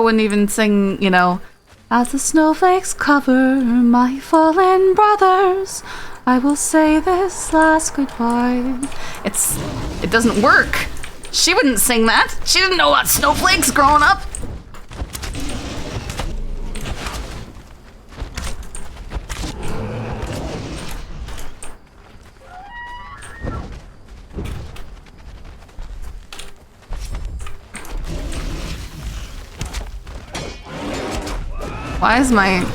wouldn't even sing, you know, as the snowflakes cover my fallen brothers, I will say this last goodbye. It doesn't work. She wouldn't sing that. She didn't know about snowflakes growing up. Why is my...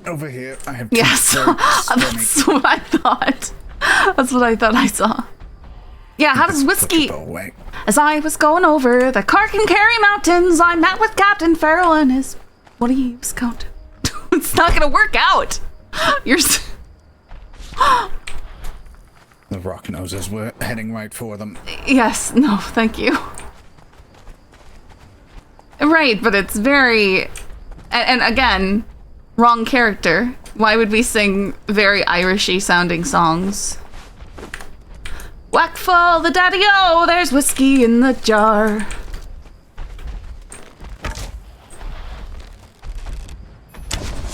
Over here, I have Yes, that's what I thought. That's what I thought I saw. Yeah, how does whiskey... As I was going over the Carkencarry Mountains, I met with Captain Farrell and his... What do you use, Count? It's not gonna work out. You're... The rock noses were heading right for them. Yes, no, thank you. Right, but it's very... And again, wrong character. Why would we sing very Irishy sounding songs? Whack full the daddy-o, there's whiskey in the jar.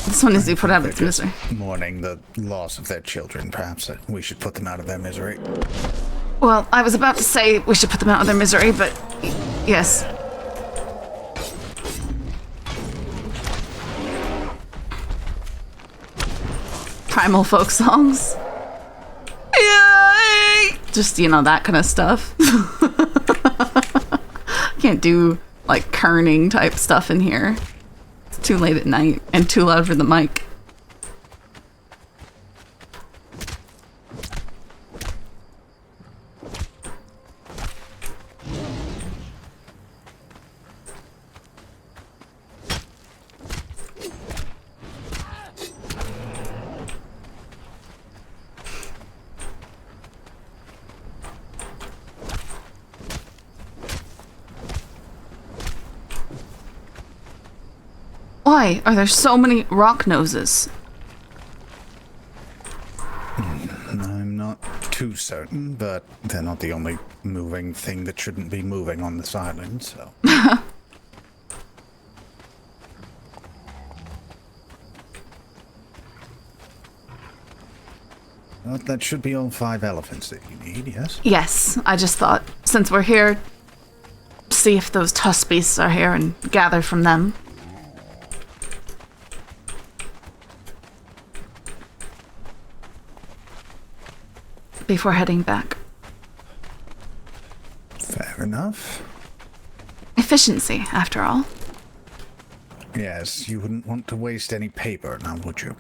This one is you put out of its misery. Mourning the loss of their children, perhaps we should put them out of their misery. Well, I was about to say we should put them out of their misery, but yes. Primal folk songs. Yay! Just, you know, that kind of stuff. Can't do, like, kerning type stuff in here. It's too late at night and too loud for the mic. Why are there so many rock noses? I'm not too certain, but they're not the only moving thing that shouldn't be moving on this island, so... Well, that should be all 5 elephants that you need, yes? Yes, I just thought, since we're here, see if those tusk beasts are here and gather from them. Before heading back. Fair enough. Efficiency, after all. Yes, you wouldn't want to waste any paper, now would you?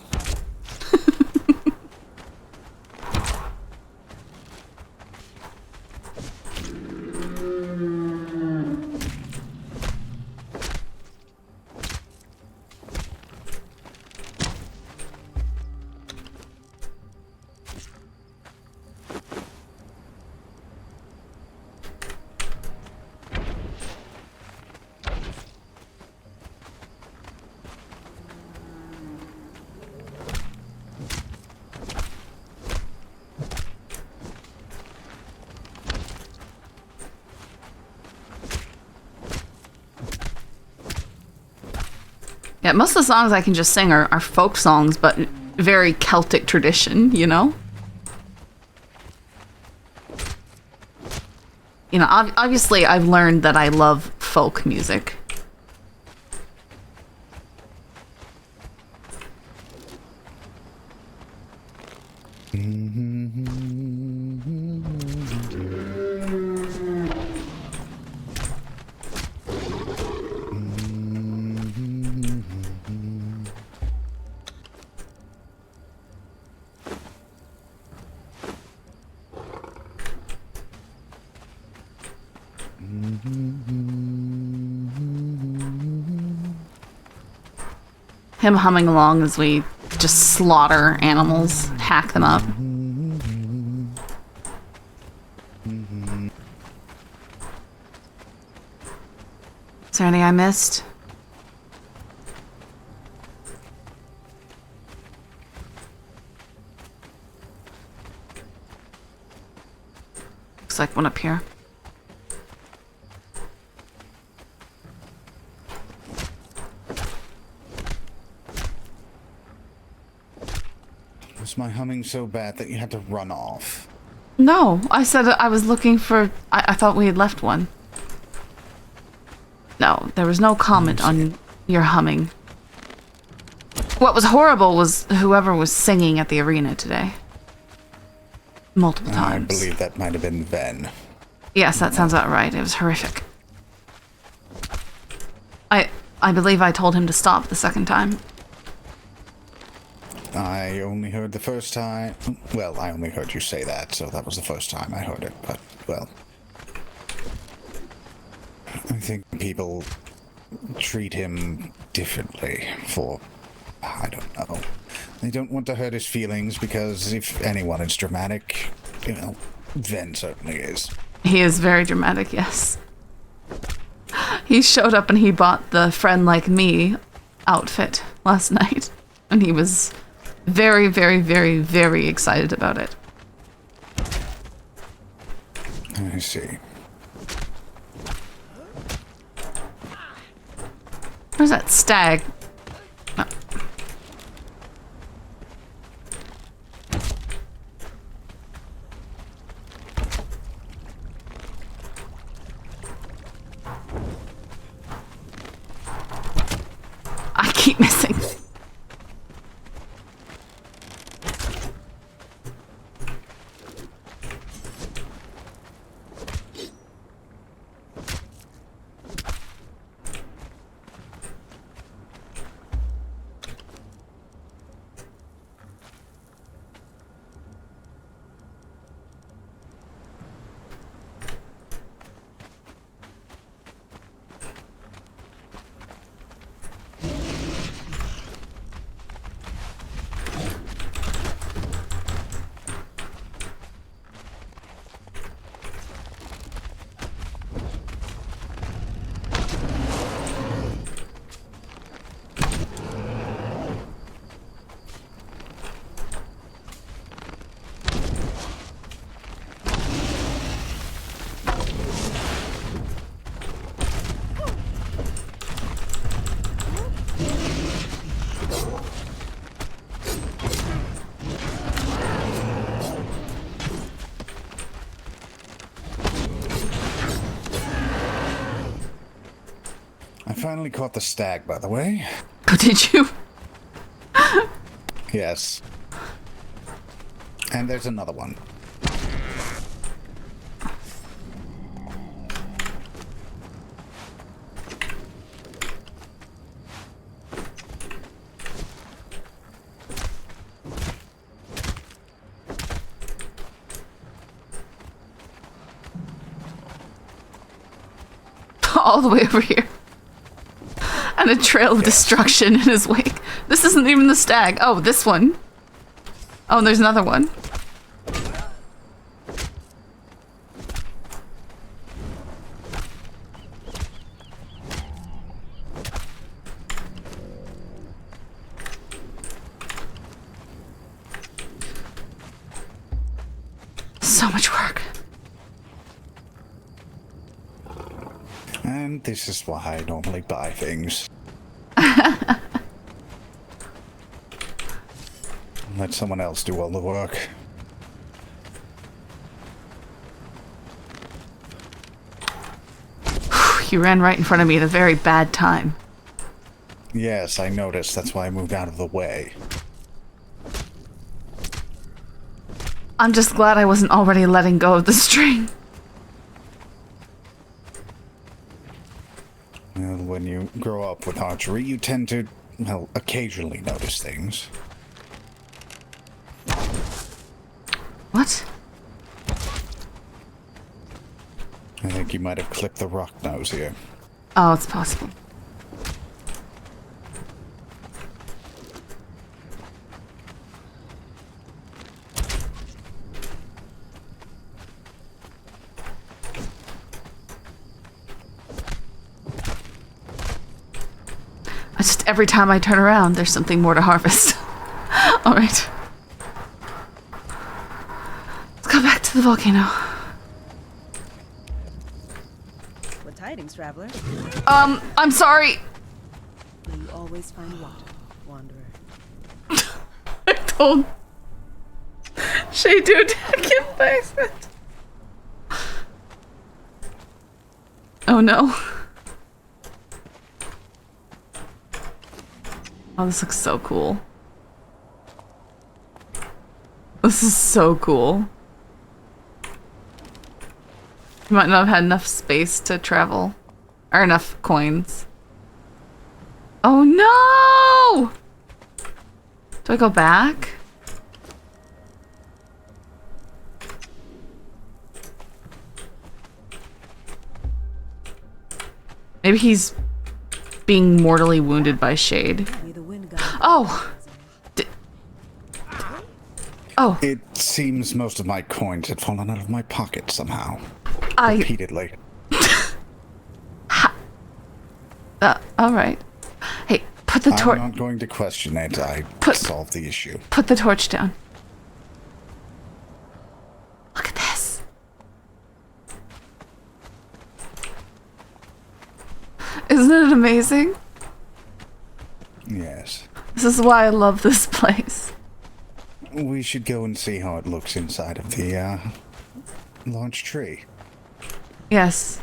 Yeah, most of the songs I can just sing are folk songs, but very Celtic tradition, you know? You know, obviously I've learned that I love folk music. Him humming along as we just slaughter animals, hack them up. Is there any I missed? Looks like one up here. Was my humming so bad that you had to run off? No, I said I was looking for... I thought we had left one. No, there was no comment on your humming. What was horrible was whoever was singing at the arena today. Multiple times. I believe that might have been Ven. Yes, that sounds about right. It was horrific. I believe I told him to stop the second time. I only heard the first time. Well, I only heard you say that, so that was the first time I heard it. But, well, I think people treat him differently for, I don't know. They don't want to hurt his feelings because if anyone is dramatic, you know, Ven certainly is. He is very dramatic, yes. He showed up and he bought the Friend Like Me outfit last night. And he was very, very, very, very excited about it. I see. Where's that stag? No. I keep missing. I finally caught the stag, by the way. Oh, did you? Yes. And there's another one. All the way over here. And a trail of destruction in his wake. This isn't even the stag. Oh, this one. Oh, and there's another one. So much work. And this is why I normally buy things. Let someone else do all the work. You ran right in front of me at a very bad time. Yes, I noticed. That's why I moved out of the way. I'm just glad I wasn't already letting go of the string. Well, when you grow up with archery, you tend to, well, occasionally notice things. What? I think you might have clipped the rock nose here. Oh, it's possible. It's just every time I turn around, there's something more to harvest. Alright. Let's go back to the volcano. What tidings, traveler? I'm sorry. Will you always find water, wanderer? I told Shay to attack him by accident. Oh no. Oh, this looks so cool. This is so cool. You might not have had enough space to travel. Or enough coins. Oh no! Do I go back? Maybe he's being mortally wounded by Shade. Oh! Oh. It seems most of my coins had fallen out of my pocket somehow. Repeatedly. Alright. Hey, put the torch... I'm not going to question it. I solved the issue. Put the torch down. Look at this. Isn't it amazing? Yes. This is why I love this place. We should go and see how it looks inside of the, large tree. Yes.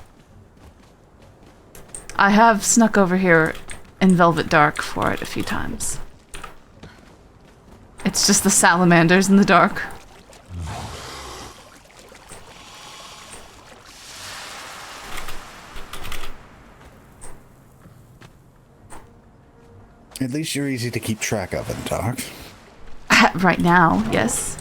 I have snuck over here in Velvet Dark for it a few times. It's just the salamanders in the dark. At least you're easy to keep track of in the dark. Right now, yes.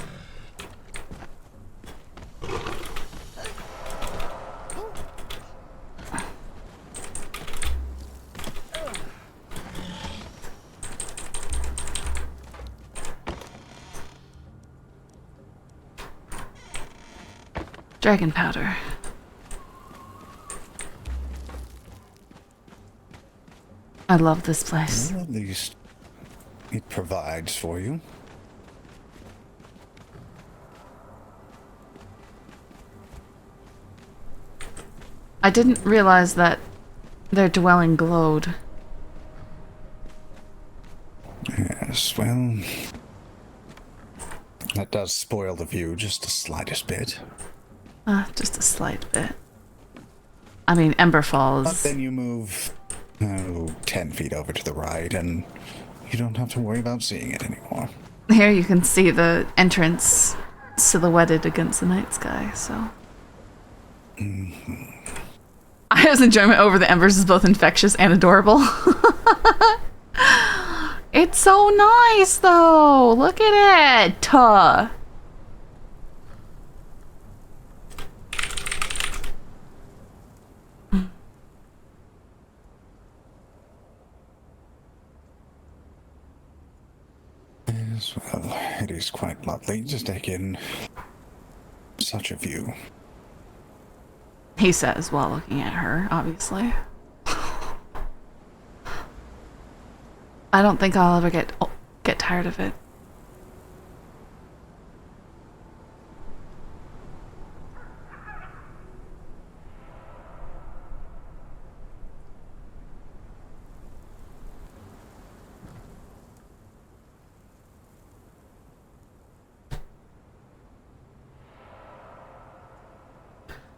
Dragon powder. I love this place. Well, at least it provides for you. I didn't realize that their dwelling glowed. Yes, well, that does spoil the view just the slightest bit. Just a slight bit. I mean, Ember Falls. But then you move 10 feet over to the right, and you don't have to worry about seeing it anymore. Here you can see the entrance silhouetted against the night sky, so... His enjoyment over the embers is both infectious and adorable. It's so nice, though! Look at it! Yes, well, it is quite lovely to take in such a view. He says while looking at her, obviously. I don't think I'll ever get tired of it.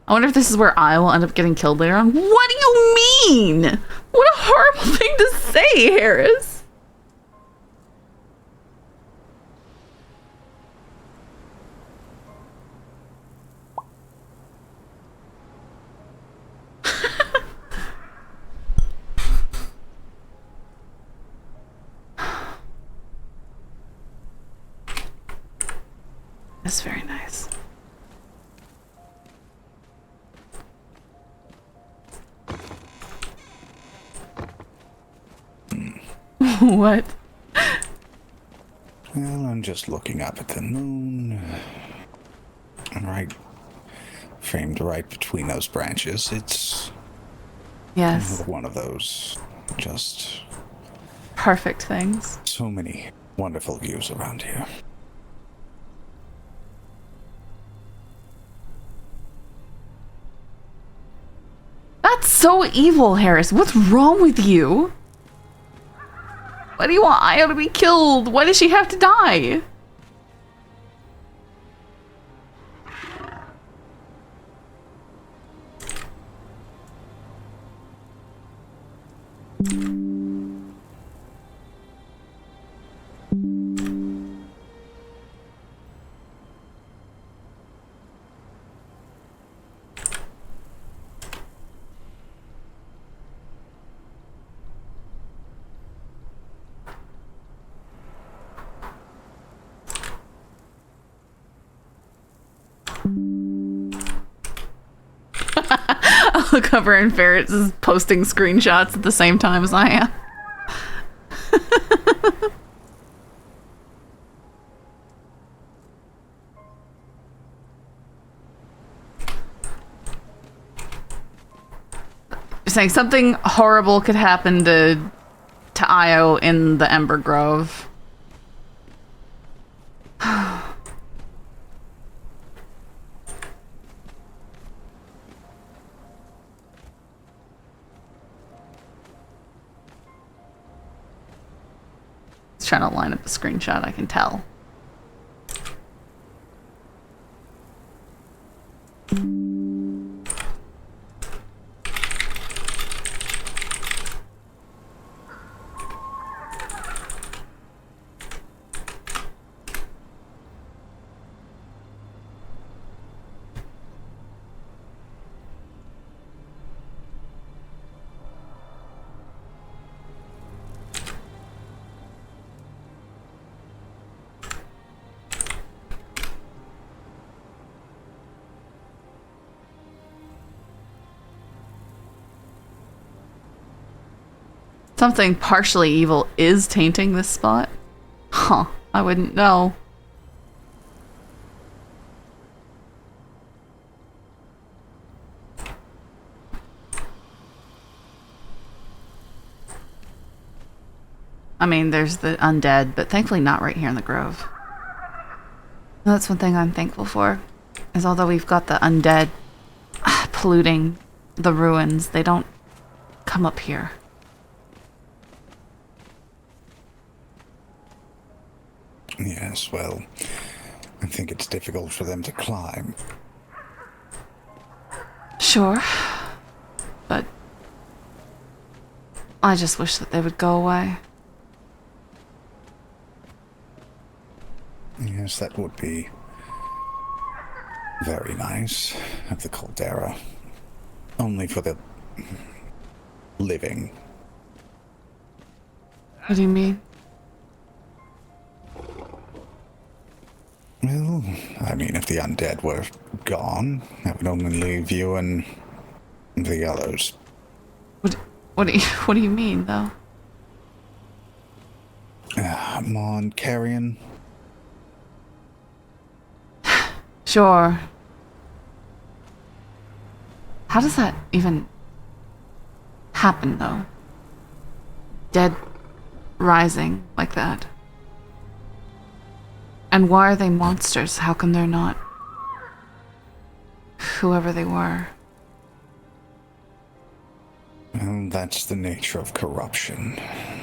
I wonder if this is where I will end up getting killed later on. What do you mean? What a horrible thing to say, Harris. That's very nice. What? Well, I'm just looking up at the moon. And framed right between those branches, it's yes, one of those just perfect things. So many wonderful views around here. That's so evil, Harris. What's wrong with you? Why do you want Io to be killed? Why does she have to die? I look over and Ferrets is posting screenshots at the same time as I am. You're saying something horrible could happen to Io in the Ember Grove. Trying to line up a screenshot, I can tell. Something partially evil is tainting this spot? Huh, I wouldn't know. I mean, there's the undead, but thankfully not right here in the Grove. That's one thing I'm thankful for, is although we've got the undead polluting the ruins, they don't come up here. Yes, well, I think it's difficult for them to climb. Sure, but I just wish that they would go away. Yes, that would be very nice of the caldera. Only for the living. What do you mean? Well, I mean, if the undead were gone, that would only leave you and the others. What do you mean, though? Come on, Carrion. Sure. How does that even happen, though? Dead rising like that. And why are they monsters? How come they're not whoever they were? Well, that's the nature of corruption.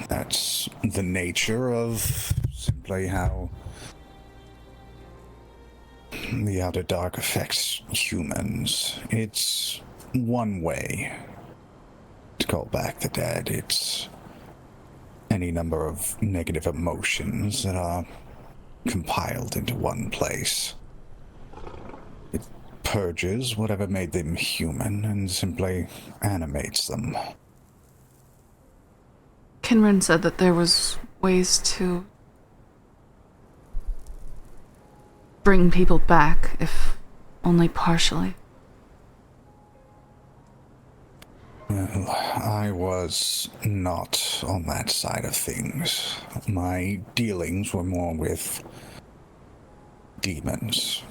That's the nature of simply how the Outer Dark affects humans. It's one way to call back the dead. It's any number of negative emotions that are compiled into one place. It purges whatever made them human and simply animates them. Kinran said that there was ways to bring people back, if only partially. Well, I was not on that side of things. My dealings were more with demons.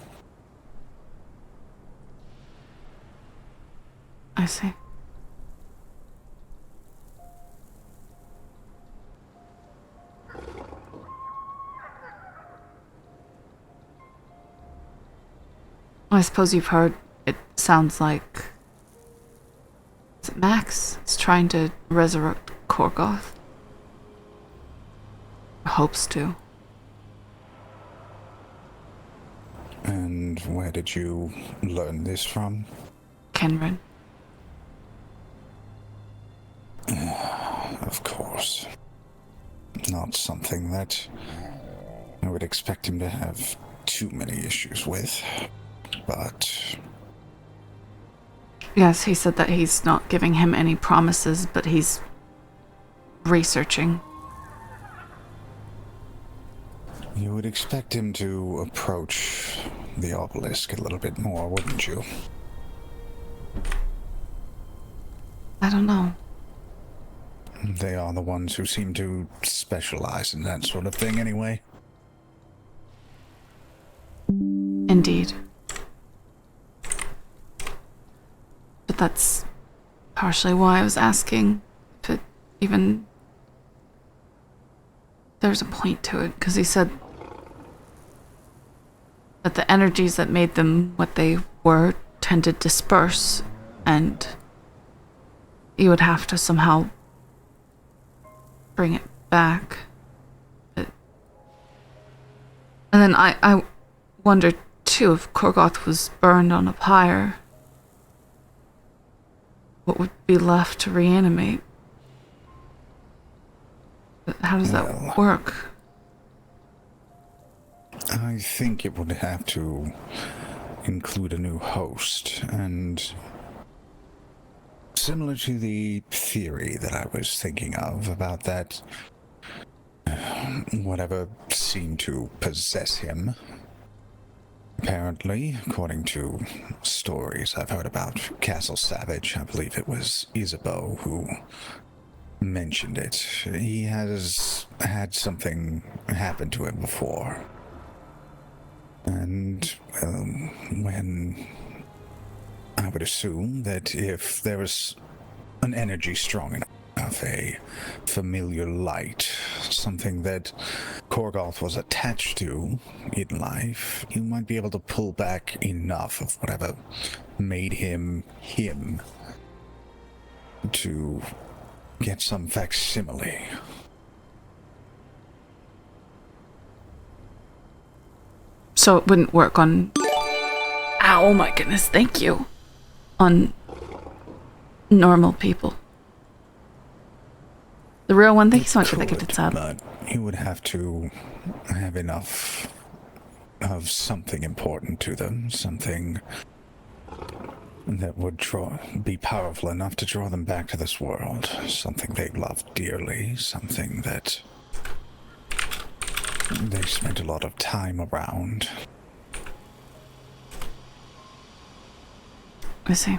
I see. I suppose you've heard it sounds like... Is it Max? Is trying to resurrect Korgoth. Hopes to. And where did you learn this from? Kenrin. Of course. Not something that I would expect him to have too many issues with, but... Yes, he said that he's not giving him any promises, but he's researching. You would expect him to approach the obelisk a little bit more, wouldn't you? I don't know. They are the ones who seem to specialize in that sort of thing anyway. Indeed. But that's partially why I was asking if it even... There's a point to it, because he said that the energies that made them what they were tend to disperse, and you would have to somehow bring it back. But... And then I wondered too, if Korgoth was burned on a pyre, what would be left to reanimate? But how does that work? I think it would have to include a new host, and similar to the theory that I was thinking of about that whatever seemed to possess him. Apparently, according to stories I've heard about Castle Savage, I believe it was Isabeau who mentioned it. He has had something happen to him before. And, when I would assume that if there was an energy strong enough, a familiar light, something that Korgoth was attached to in life, you might be able to pull back enough of whatever made him him to get some facsimile. So it wouldn't work on... Ow, my goodness, thank you. On normal people. The real one, thank you so much for the gifted sub. But you would have to have enough of something important to them, something that would be powerful enough to draw them back to this world, something they loved dearly, something that they spent a lot of time around. I see.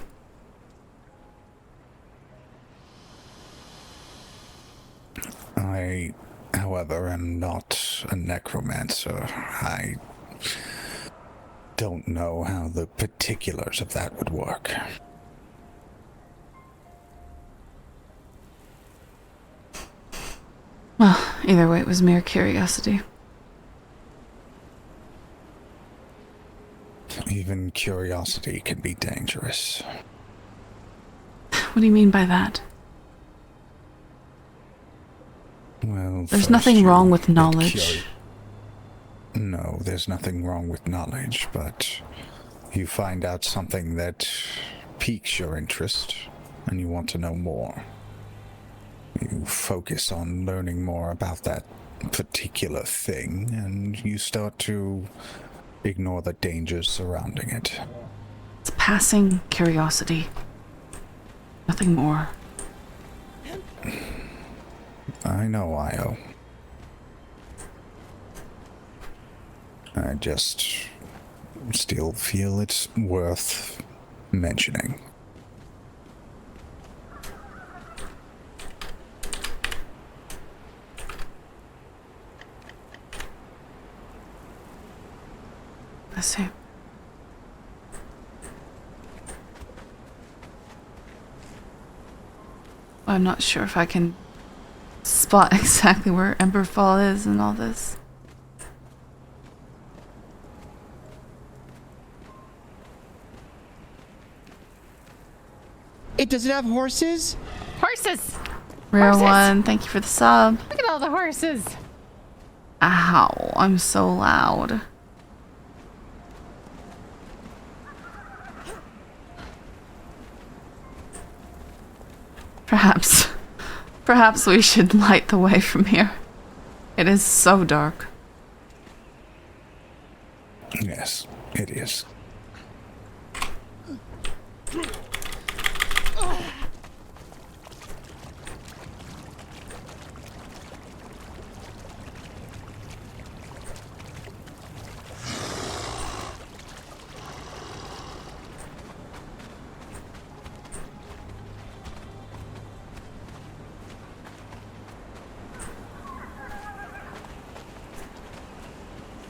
I, however, am not a necromancer. I don't know how the particulars of that would work. Well, either way, it was mere curiosity. Even curiosity can be dangerous. What do you mean by that? Well, there's nothing wrong with knowledge. No, there's nothing wrong with knowledge, but you find out something that piques your interest, and you want to know more. You focus on learning more about that particular thing, and you start to ignore the dangers surrounding it. It's passing curiosity. Nothing more. I know, Io. I just still feel it's worth mentioning. I see. I'm not sure if I can spot exactly where Emberfall is and all this. It doesn't have horses? Horses! Real Horses. one, thank you for the sub. Look at all the horses. Ow, I'm so loud. Perhaps we should light the way from here. It is so dark. Yes, it is.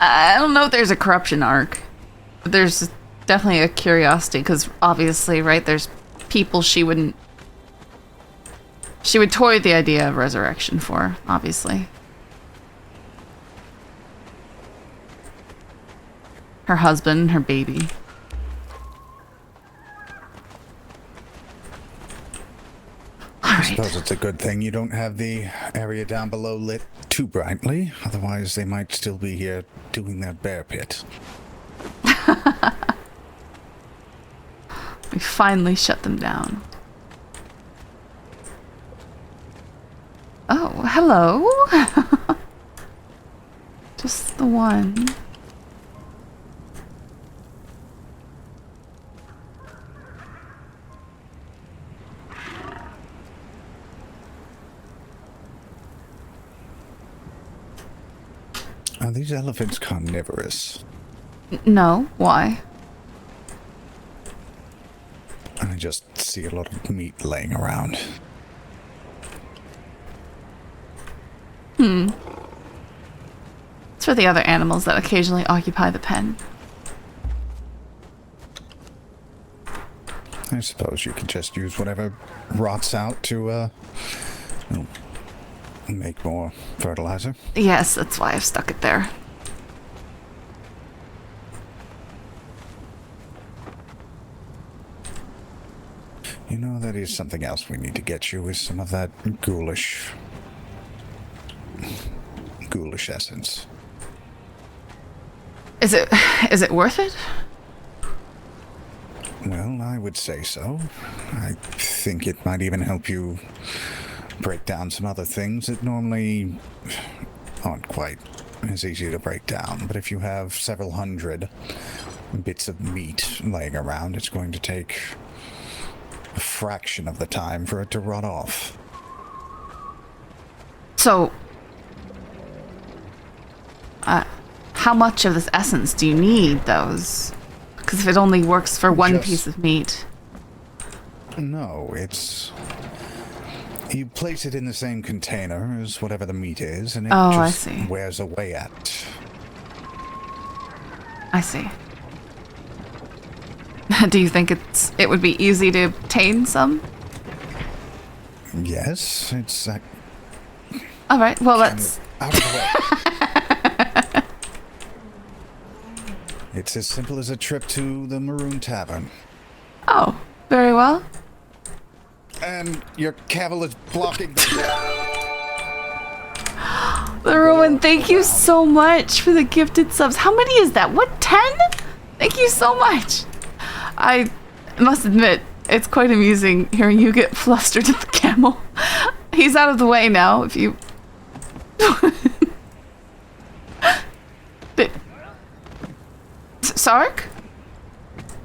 I don't know if there's a corruption arc, but there's definitely a curiosity, because obviously, right, there's people she would toy the idea of resurrection for, obviously. Her husband, her baby. I suppose it's a good thing you don't have the area down below lit too brightly, otherwise they might still be here doing their bear pit. We finally shut them down. Oh, hello. Just the one. Are these elephants carnivorous? No, why? I just see a lot of meat laying around. It's for the other animals that occasionally occupy the pen. I suppose you could just use whatever rots out to, make more fertilizer. Yes, that's why I've stuck it there. You know, that is something else we need to get you, is some of that ghoulish essence. Is it worth it? Well, I would say so. I think it might even help you break down some other things that normally aren't quite as easy to break down. But if you have several hundred bits of meat laying around, it's going to take a fraction of the time for it to rot off. So, how much of this essence do you need, those? Because if it only works for one piece of meat. No, it's... You place it in the same container as whatever the meat is, and it just wears away at it. I see. Do you think it would be easy to obtain some? Yes, it's... All right, well, let's... Out of the way. It's as simple as a trip to the Maroon Tavern. Oh, very well. And your cavil is blocking the... The Ruin, thank you so much for the gifted subs. How many is that? What, 10? Thank you so much. I must admit, it's quite amusing hearing you get flustered at the camel. He's out of the way now, if you... Sark?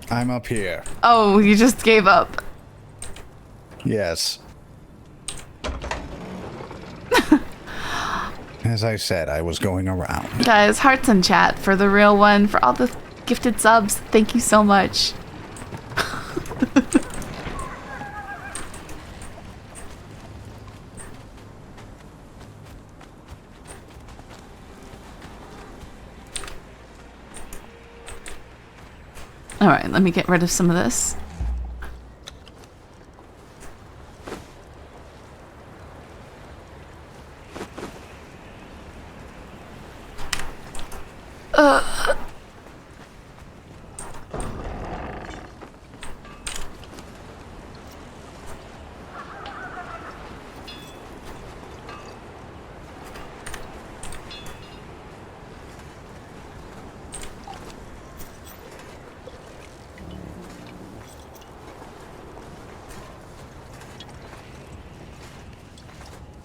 I'm up here. Oh, you just gave up. Yes. As I said, I was going around. Guys, hearts in chat for the real one, for all the gifted subs. Thank you so much. All right, let me get rid of some of this.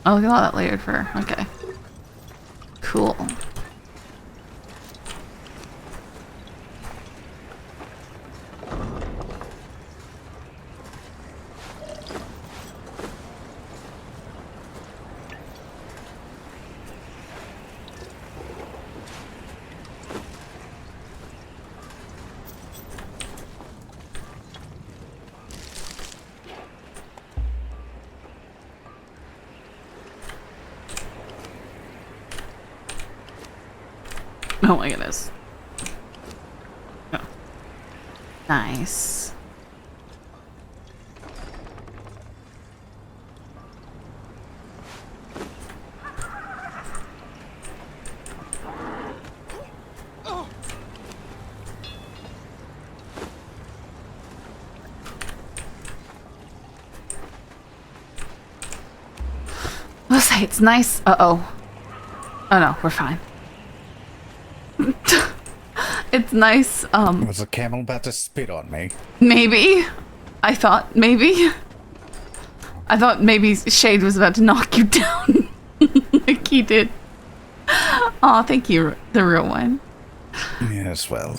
Oh, look at all that layered fur. Okay. Cool. Oh my goodness. Oh. Nice. I'll say it's nice. Uh-oh. Oh no, we're fine. It's nice, Was the camel about to spit on me? maybe. I thought maybe Shade was about to knock you down. Like he did. Aw, thank you, the real one. Yes, well,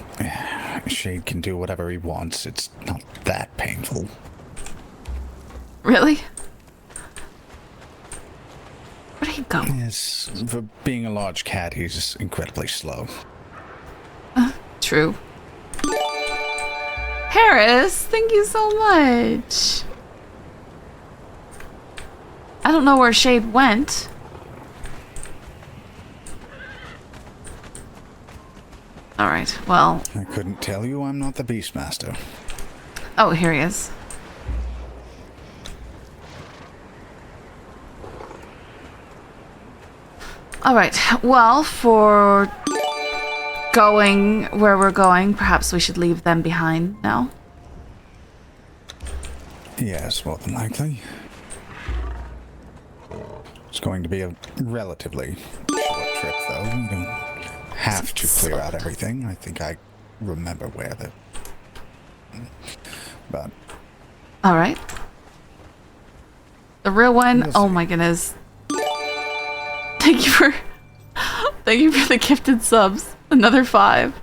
Shade can do whatever he wants. It's not that painful. Really? Where'd he go? Yes, for being a large cat, he's incredibly slow. True. Harris, thank you so much. I don't know where Shade went. Alright, well. I couldn't tell you. I'm not the Beastmaster. Oh, here he is. Alright, well, for going where we're going, perhaps we should leave them behind now. Yes, more than likely. It's going to be a relatively short trip, though. We don't have to clear out everything. I think I remember where the... But... Alright. The real one, oh my goodness. Thank you for the gifted subs. Another 5.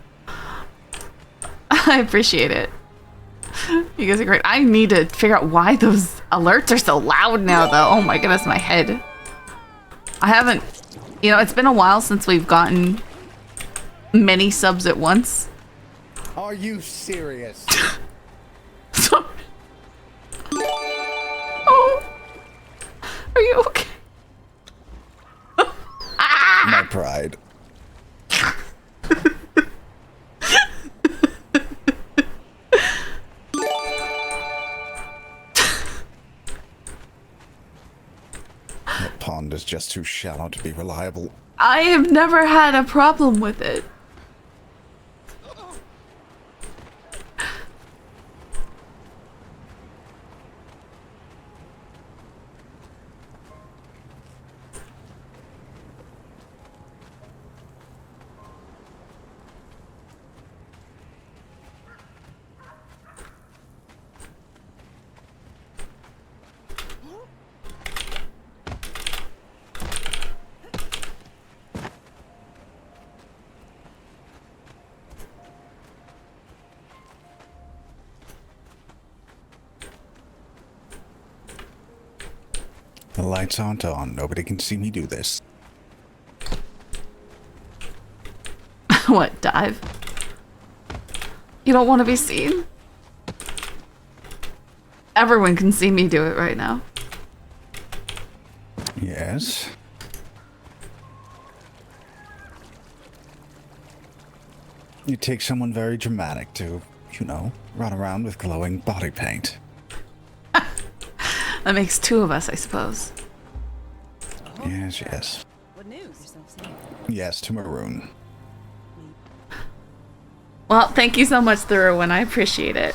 I appreciate it. You guys are great. I need to figure out why those alerts are so loud now, though. Oh my goodness, my head. I haven't... You know, it's been a while since we've gotten many subs at once. Are you serious? Sorry. Oh. Are you okay? My pride. That pond is just too shallow to be reliable. I have never had a problem with it. The lights aren't on. Nobody can see me do this. What, dive? You don't want to be seen? Everyone can see me do it right now. Yes. It takes someone very dramatic to, you know, run around with glowing body paint. That makes 2 of us, I suppose. Yes, yes. What news? Yes, to Maroon. Well, thank you so much, Thurwin. I appreciate it.